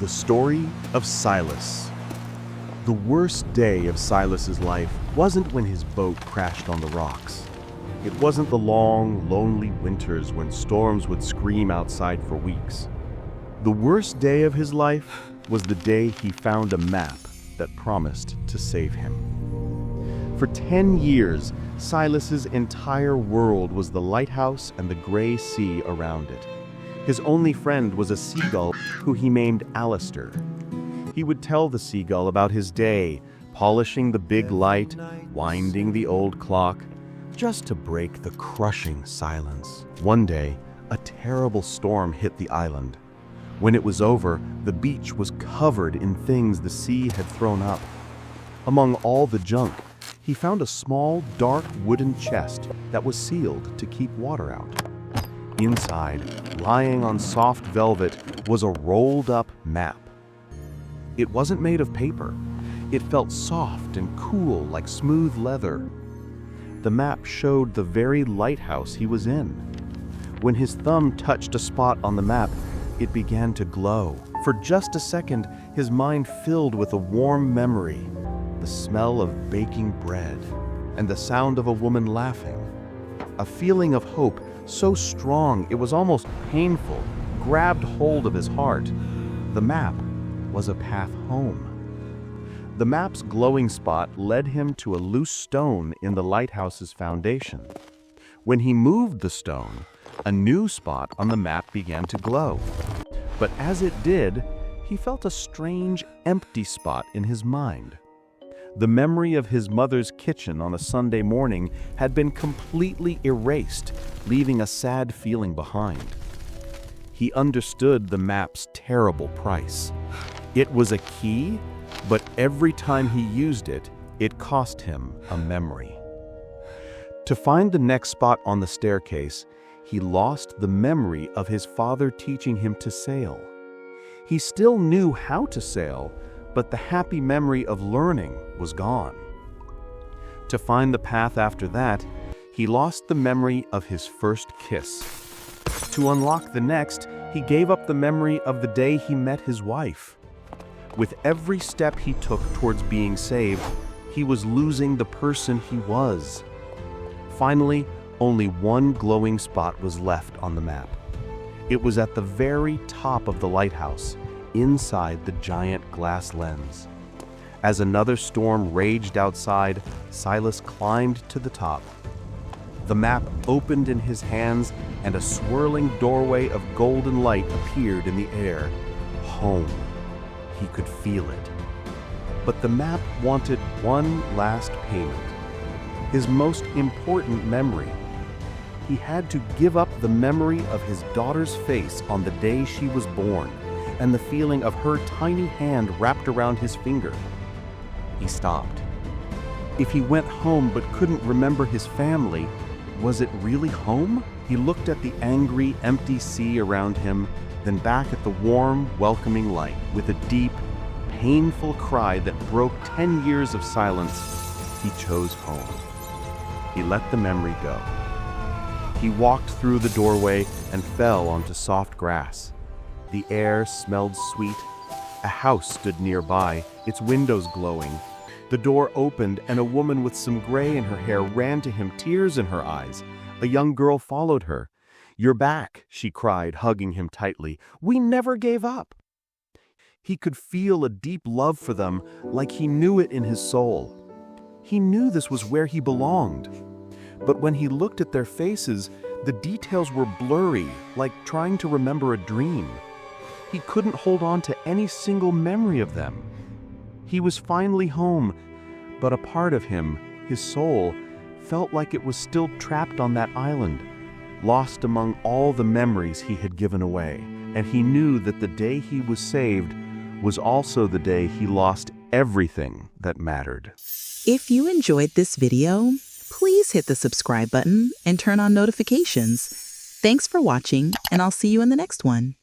The Story of Silas. The worst day of Silas's life wasn't when his boat crashed on the rocks. It wasn't the long, lonely winters when storms would scream outside for weeks. The worst day of his life was the day he found a map that promised to save him. For 10 years, Silas's entire world was the lighthouse and the gray sea around it. His only friend was a seagull who he named Alistair. He would tell the seagull about his day, polishing the big light, winding the old clock, just to break the crushing silence. One day, a terrible storm hit the island. When it was over, the beach was covered in things the sea had thrown up. Among all the junk, he found a small, dark wooden chest that was sealed to keep water out. Inside, lying on soft velvet, was a rolled-up map. It wasn't made of paper. It felt soft and cool like smooth leather. The map showed the very lighthouse he was in. When his thumb touched a spot on the map, it began to glow. For just a second, his mind filled with a warm memory, the smell of baking bread, and the sound of a woman laughing. A feeling of hope so strong it was almost painful grabbed hold of his heart. The map was a path home. The map's glowing spot led him to a loose stone in the lighthouse's foundation. When he moved the stone, a new spot on the map began to glow. But as it did, he felt a strange, empty spot in his mind. The memory of his mother's kitchen on a Sunday morning had been completely erased, leaving a sad feeling behind. He understood the map's terrible price. It was a key, but every time he used it, it cost him a memory. To find the next spot on the staircase, he lost the memory of his father teaching him to sail. He still knew how to sail, but the happy memory of learning was gone. To find the path after that, he lost the memory of his first kiss. To unlock the next, he gave up the memory of the day he met his wife. With every step he took towards being saved, he was losing the person he was. Finally, only one glowing spot was left on the map. It was at the very top of the lighthouse, inside the giant glass lens. As another storm raged outside, Silas climbed to the top. The map opened in his hands, and a swirling doorway of golden light appeared in the air. Home. He could feel it. But the map wanted one last payment. His most important memory. He had to give up the memory of his daughter's face on the day she was born, and the feeling of her tiny hand wrapped around his finger. He stopped. If he went home but couldn't remember his family, was it really home? He looked at the angry, empty sea around him, then back at the warm, welcoming light. With a deep, painful cry that broke 10 years of silence, he chose home. He let the memory go. He walked through the doorway and fell onto soft grass. The air smelled sweet. A house stood nearby, its windows glowing. The door opened, and a woman with some gray in her hair ran to him, tears in her eyes. A young girl followed her. "You're back," she cried, hugging him tightly. "We never gave up." He could feel a deep love for them, like he knew it in his soul. He knew this was where he belonged. But when he looked at their faces, the details were blurry, like trying to remember a dream. He couldn't hold on to any single memory of them. He was finally home, but a part of him, his soul, felt like it was still trapped on that island, lost among all the memories he had given away. And he knew that the day he was saved was also the day he lost everything that mattered. If you enjoyed this video, please hit the subscribe button and turn on notifications. Thanks for watching, and I'll see you in the next one.